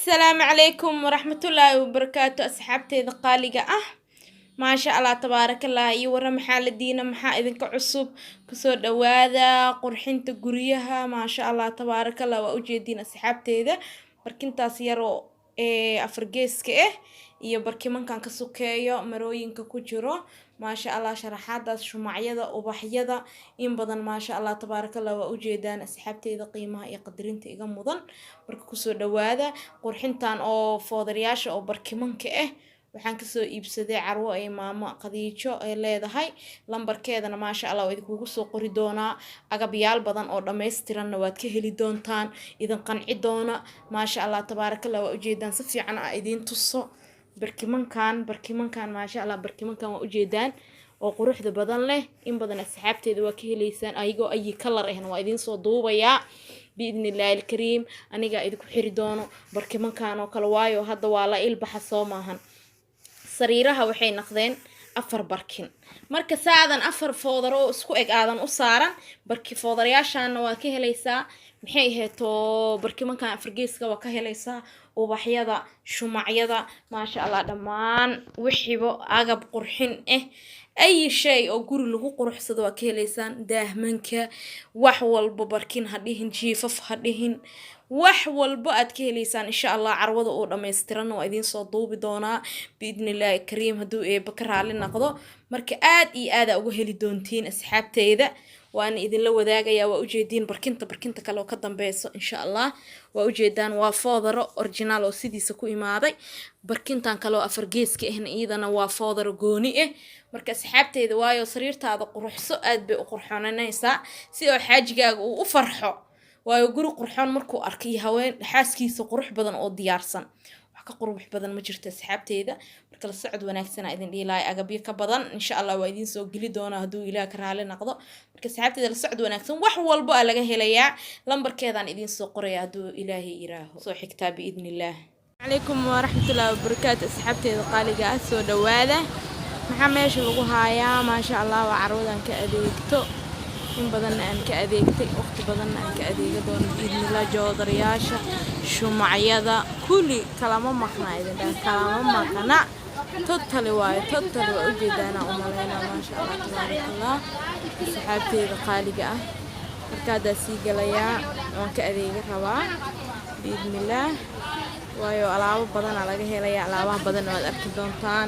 السلام عليكم ورحمة الله وبركاته أصحابتي قالقة ما شاء الله تبارك الله يورا محل الدين محا إذن كعصب كسور دواذا قرحين تقريها ما شاء الله تبارك الله وأوجدين أصحابتي ذا بركنتا سيارو أفرقيسك iyo barkimankan ka sokeeyo marooyinka ku jiro ma sha Allah sharaxaadaas shumacyada ubaxyada in badan ma sha Allah tabarakallah waa u jeedaan asxaabteeda qiimaha iyo qadarinta iga mudan marka ku soo dhawaada qurxintan oo foodariyaasha oo barkimanka waxaan ka soo iibsaday carwo ay maamo Qadiijo ay leedahay lambarkeedana ma sha Allah way kugu soo qori doonaa agabyaal badan oo dhameystiran waad ka heli doontaan idan qanci doona ma sha Allah tabarakallah waa u jeedaan si fiican idin tuso barkimankan ma sha Allah barkimankan waa u jeedaan oo quruxda badan leh in badan asxaabteeda waa ka heleysaan ayagoo ay color waa idin soo duubaya biidnillaahi kariim aniga idinku xiri doono barkimankan oo kala waayo hadda waa la ilbaxa soo maahan sariiraha waxay naqdeen 4 barkin marka saadan 4 foodaro isku eg aadan u saaran barki foodarayaashaana waa ka heleysaa maxay heeto barkimankan Afrigeeska waa ka heleysaa ubaxyada shumacyada ma sha Allah dhamaan wixiibo agab qurxin ay shay oo guri lagu quruxsado waa ka heleysaan daahmanka wax walba barkin hadhihin jiifaf hadhihin wax walba aad ka heleysaan insha Allah carwada oo dhameystiran oo idin soo duubi doona biidnillaahi kariim haduu ka raali noqdo marka aad iyo aad ugu heli doontiin asxaabteeda waan idin la wadaagaya waa u jeedin barkinta kale oo ka dambeeyso insha Allah waa u jeedaan waa foodaro original oo sidiisa ku imaaday barkintan kale oo Afrigeeska iyadana waa foodaro gooni marka asxaabteeda waayo sariirtaada quruxso aad bay u qurxoonanaysaa si oo xaajigaaga uu u farxo waayo guri qurxoon markuu arkay haween xaaskiisa qurux badan oo diyaarsan wax ka qurux badan ma jirto asxaabteeda marka la socod wanaagsan idin dhiilay agabyo ka badan insha Allah waa idin soo geli doona haduu Ilaahay ka raali noqdo marka asxaabteeda la socod wanaagsan wax walba laga helayaa lambarkeedan idin soo qoraya haduu Ilaahay iraaho soo xigtaa biidnillah عليكم ورحمة الله وبركاته أصحابتي قالقة soo dhawaada maxaa meesha lagu haayaa ma sha Allah waa carwadan ka adeegto in badan aan ka adeegtay waqti badan aan ka adeega doon biidnillah joodariyaasha shumacyada kulli kalama maqna totally waa u jeedana u maleynaa ma sha Allah tabarakallah asxaabteeda qaaliga markaada sii galaya waan ka adeega rabaa biidnillah waayo alaabo badan laga helaya alaabaha badan oo aad arki doontaan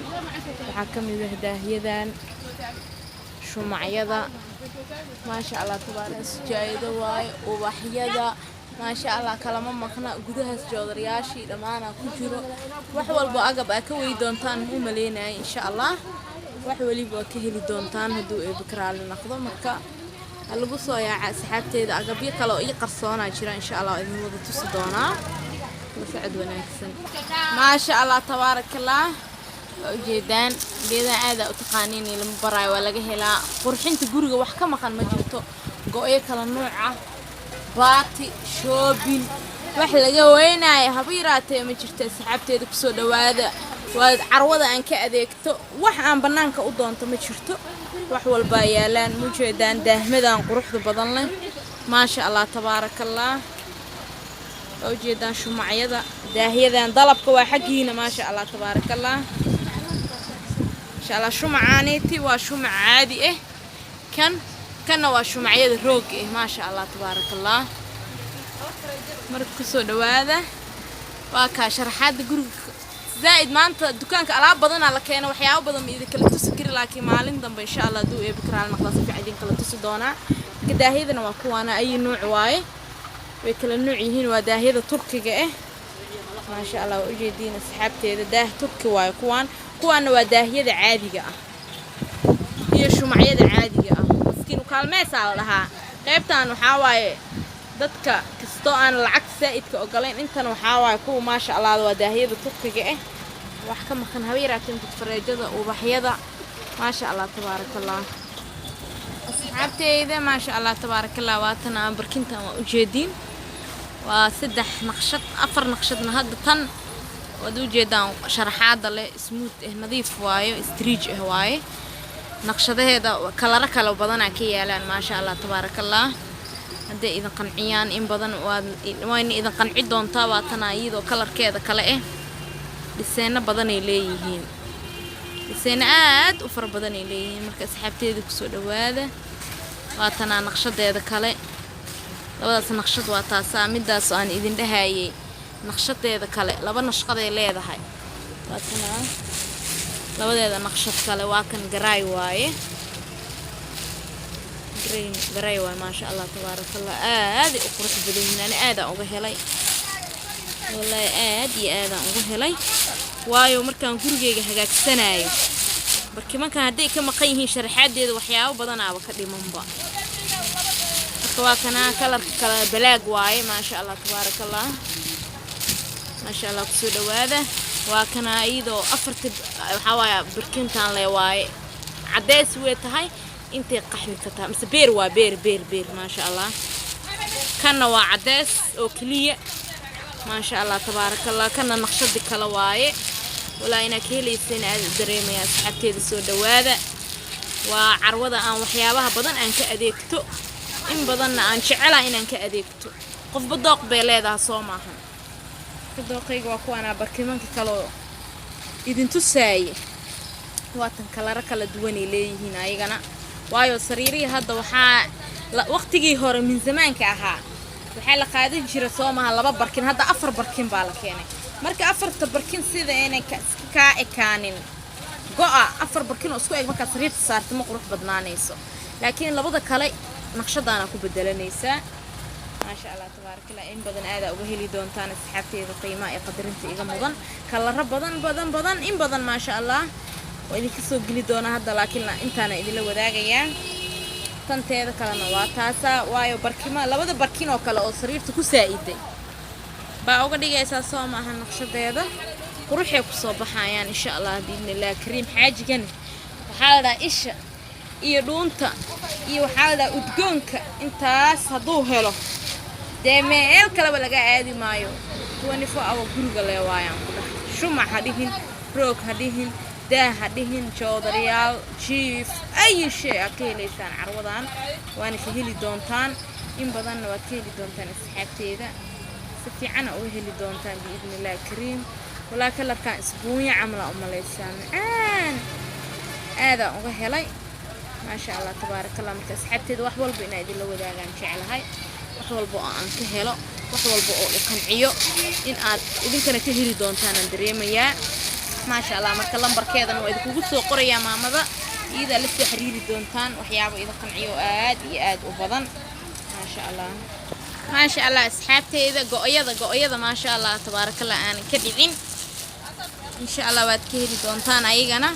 waxa kamid ah daahiyadan shumacyada ما شاء الله تبارك سجايده واي وبحيده ما شاء الله كلام مقنا غدها جودرياشي dhamaana ku jiro wax walba agab ka way doontaan u maleynaa insha Allah wax waliba ka heli doontaan haduu ay bikraal noqdo marka lagu soo yaaca asxaabteeda agabyo kale oo qarsoona jira insha Allah idin wada tusi doona sacad wanaagsan ما شاء الله تبارك الله ujeedaan geeda aad u taqaaniin ilmo baray waa laga helaa qurxinta guriga wax ka maqan ma jirto gooyo kala nooc baati shoobin wax laga weynaay habiiraatay ma jirto asxaabteeda ku soo dhawaada waa carwada aan ka adeegto wax aan banaanka u doonto ma jirto wax walba yaalaan mujeedaan daahmadan quruxda badan leh ma sha Allah tabarakallah ujeedaan shumacyada daahiyadan dalabka waa xaqiina ma sha Allah tabarakallah الله شمعانيتي وشمع عادي كان وشمعية الروق ما شاء الله تبارك الله مركزوا دواذا وكا شرحات قرق زائد ما انت دكانك ألعاب بدن على كينا وحياة بدن إذا كلا تسكر لكن مالين ضم إن شاء الله دو بكرة المقلاص في عدين كلا تسدونا كده هذا نوكوانا أي نوع واي وكل النوع هين وداهية تركي ما شاء الله وجدين أصحابتي إذا ده تركي واي كوان وداهية عادية هي شمعية عادية مسكين وكالميس على لها قيبتان وحاواي dadka kasto aan lacag saa'id ka ogoleen intan waxa waay ku ma sha Allah wadaahiyada turkiga wax ka maqan habeeratin fareejada ubaxyada ma sha Allah tabarakallah asxaabteyda ma sha Allah tabarakallah waatana barkintan waa u jeedin waa 3 naqshad 4 naqshadna hadda tan wadu jeedaan sharaxaada leh smooth nadiif waayo streej waaye naqshadaheeda kala badan ka yeelaan ma sha Allah tabarakallah hadday idin qanciyaan in badan wayna idin qanci doontaa. waa tana iyadoo kalarkeeda kale dhiseeno badan ay leeyihiin dhiseeno aad u fara badan ay leeyihiin marka asxaabteeda ku soo dhawaada. waa tana naqshadeeda kale labadaas naqshad waa taasa midaas aan idin dhahayay naqshadeeda kale laba naqshad ay leedahay. waa tana labadeeda naqshad kale waa kan garaay waaye garaay waaye maasha Allah tabaarakallah aad u qurux badan yihiin aad uga helay wallahi aad iyo aad uga helay waayo markaan gurigeyga hagaagsanayo barkimanka hadday ka maqan yihiin sharaxaadeeda waxyaabo badan aaba ka dhimanba. marka waa kana kalarka kala balaag waaye maasha Allah tabaarakallah maasha Allah ku soo dhawaada. waa kana iyadoo afarta waxa waaye barkintan le waaye cadeys way tahay intay qaxwi ka tahay mise beer waa beer maasha Allah. kana waa cadeys oo kaliya maasha Allah tabaarakallah. kana naqshadi kala waaye walaa ina ka heleyseen aad dareemaya asxaabteeda soo dhawaada. waa carwada aan waxyaabaha badan aan ka adeegto in badanna aan jecelahay inaan ka adeegto qofba dooq bay leedahay soo maahan. dooqayga waa kuwana barkimanka kale idin tusaaye waa tan kala duwan ay leeyihiin ayagana waayo sariirihi hadda waxaa waqtigii hore min zamaanka ahaa waxaa la qaadan jiray soo maaha laba barkin hadda afar barkin baa la keenay. marka afarta barkin sida inay ka ekaanin go'a afar barkin oo isku eg marka sariirta saarto ma qurux badnaanayso laakiin labada kale naqshadaana ku bedelanaysa maasha Allah tabaarakallah. in badan aad uga heli doontaan asxaabteeda qiimaha ee qadarinta iga mudan kala badan in badan maasha Allah waa idin soo geli doona hadda laakiin intaana idin la wadaagayaa. tanteeda kalena waa taasa waayo barkima labada barkin oo kale oo sariirta ku saa'iday baa uga dhigaysaa soo maaha naqshadeeda quruxay ku soo baxayaan insha Allah biidnillah kariim. xaajigan waxaa la dhahaa isha iyo dhuunta iyo waxaa la dhahaa udgoonka intaas hadduu helo dee meel kaleba laga aadi maayo 24 hour guriga le waayaan ku dhahay. shumac ha dhihin roog ha dhihin daa ha dhihin joodariyaal jiif ay shay aad ka heleysaan carwadan waana ka heli doontaan in badanna waad ka heli doontaan asxaabteeda si fiican oo heli doontaan biidnillah kariim. walaa kalarkan isbuunya camla u maleysaan aad uga helay maasha Allah tabaarakallah. marka asxaabteeda wax walba inay idin la wadaagaan jecelahay wax walba oo aan ka helo wax walba oo qanciyo in aad idinkana ka heli doontaan aan dareemayaa maasha Allah. marka lambarkeedana waa idinku soo qorayaa maamada iyada la soo xiriiri doontaan waxyaabo idin qanciyo aad iyo aad u badan maasha Allah. maasha Allah asxaabteeda go'yada maasha Allah tabaarakallah aan ka dhicin insha Allah waad ka heli doontaan ayagana.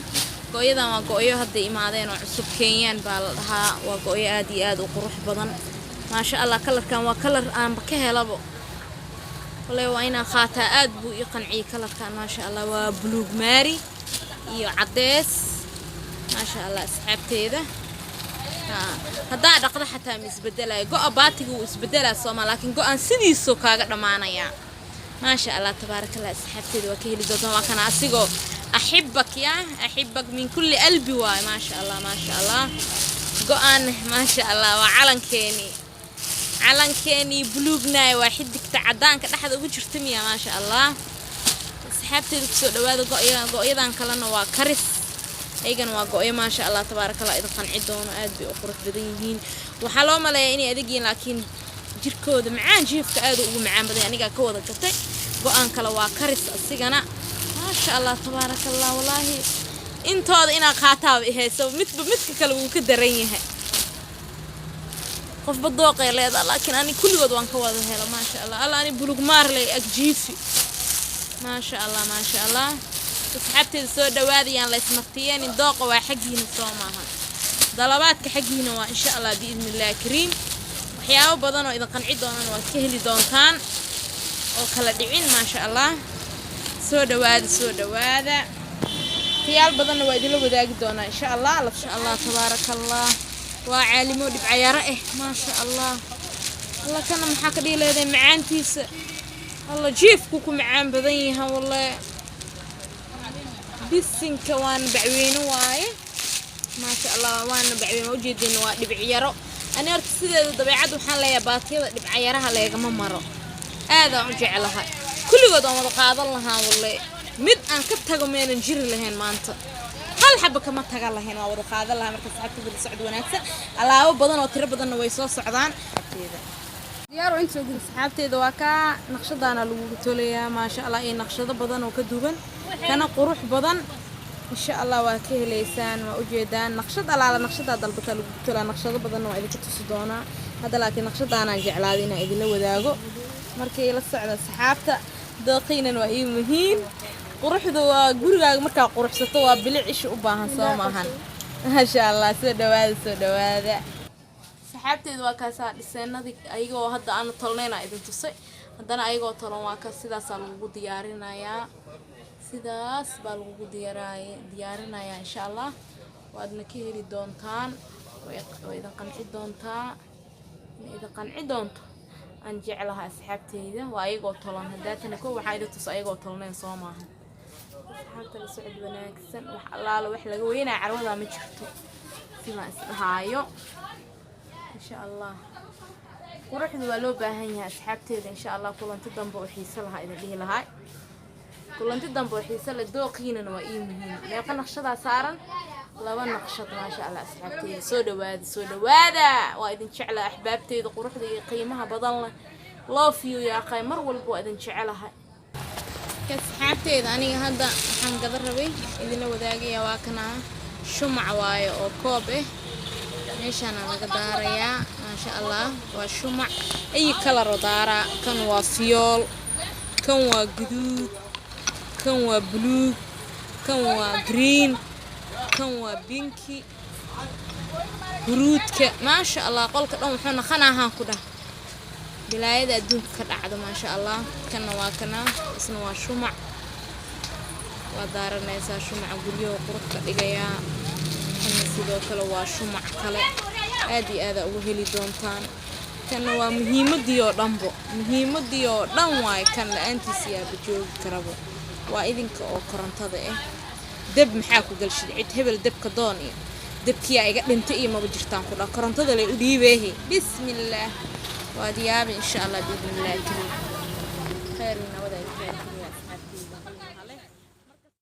go'yadan waa go'yo hadda imaadeen oo cusub Kenyaan baa la dhahaa waa go'yo aad iyo aad u qurux badan maasha Allah. kalarkan waa kalar aan ka helabo والله وأنا خاطة أدبو يقنعي كلر كان ما شاء الله وبلوغ ماري iyo cadeys ما شاء الله asxaabteeda hadaa dhaqdo xataa isbedelayo go'a baatigu isbedela Soomaa laakiin go'an sidiiso kaaga dhamaanaya ما شاء الله تبارك الله asxaabteeda waa ka heli doontaan waa kana asigo أحبك من كل قلبي واي ما شاء الله go'an ما شاء الله calankeeni buluugnaay waa xidigta cadaanka dhaxda ugu jirtamiya ما شاء الله asxaabteeda ku soo dhawaada go'yadan kalena waa karis ayagana waa go'yo ما شاء الله تبارك الله idin qanci doono aad bay u qurux badan yihiin waxa loo maleeyaa inay adeegyiin laakiin jirkooda macaan jiifka aad ugu macaan badan aniga ka wada gatay go'an kale waa karis asigana ما شاء الله تبارك الله والله intooda ina qaataa hayso midka kale uu ka daran yahay qof badooqay leedahay laakiin ani kulligood waan ka wada helo ما شاء الله alla ani bulug maarley agjiifi ما شاء الله asxaabteeda soo dhawaadayaan la ismartiyeen dooqa waa xaqiina Soomaha dalabaadka xaqiina waa insha Allah biidnillah kariim waxyaabo badan oo idin qanci doonaan waa ka heli doontaan oo kala dhicin ما شاء الله soo dhawaada tiyaal badan waa idin la wadaagi doonaa insha Allah tabaarakallah waa caalimo dhibcayaaro ما شاء الله الله kana maxaa ka dhiileeday macaantiisa الله jiifku ku macaan badan yahay wallahi bisinka waan bacweyno waaye ما شاء الله waan bacweyno ujeedin waa dhibcayaaro أنا أرت سيدة طبيعة وحنا لا يباتية بعيارها لا يجمع مرة هذا رجع لها كل قد ما قاعد الله والله مد أن كتها من الجير اللي هين ما أنت هل حبة كما تقال الله هنا وضع قاعد الله مركز حتى بالسعد ونكسر الله هو بدن وترى بدن ويسوع صعدان ديارو أنت سوق سحابتي دواكا نقشة أنا لو توليا ما شاء الله إيه نقشة بدن وكدوبن كان قروح بدن إن شاء الله وكيه ليسان وأجدان نقشة على نقشة هذا البطل تلا نقشة بدن وإذا كتصدونا هذا لكن نقشة أنا جعلادينا إذا لو ذاقو مركي للصعد سحابته دقينا وإيه مهين قروح دوا جورجا مركا قروح ستوا بلعش وباهن صومهن ما شاء الله سودواذ سحابتي دواكاسا السنة دي أيجو هذا أنا طلعنا إذا تصي هذا أنا أيجو طلعنا واكاس سيدا سالو ديارنا يا سيدا سبالو ديارنا يا إن شاء الله وأدنا كهري دونتان وإذا قنعي دونتا إذا قنعي دونت أنجعلها سحابتي ذا وأيجو طلعنا هذا كو وحيد تصي أيجو طلعنا صومهن سحابتي السعد وناكسن وحلال وحلا وين عروضها مجرته فيما هايو إن شاء الله وروح ذولو باهنيا أصحابتي إن شاء الله كلن تدنبو وحيسلها إذا به لهاي كلن تدنبو وحيسل الدوقين وإيمهين لكن نقشة صارا لو نقشة ما شاء الله أصحابتي سودواذا وإذا شعل أحبابتي إذا قروح ذي قيمها بضلنا love you يا أخي مر والبو إذا شعلها كأصحابتي إذا أنا هذا حنقدر ربي إذا لو ذاقي واكنا شمع واي أو كوبه meeshaan laga daarayaa ma sha Allah waa shumac ay kala rodaara kan waa fiyool kan waa guduud kan waa blue kan waa green kan waa pinki huruudka ma sha Allah qolka dhan wuxuu naqanahay ku dhah bilaayada adduunka ka dhacdo ma sha Allah kan waa kana isna waa shumac waa daaranaysa shumac guriyo qurux ka dhigaya sidoo kale waa shumac kale aad iyo aad ugu heli doontaan kan waa muhiimadii oo dhan waay kan la'aantiis yaa joogi karabo waa idinka oo korontada ah dab maxaa ku galshid cid hebel dabka doon iyo dabkii ay iga dhintay iyo ma jirtaan ku dhaa korontada lay u dhiibeehi bismillaah waa diyaab insha Allah biidnillah kariim khayr nabada ay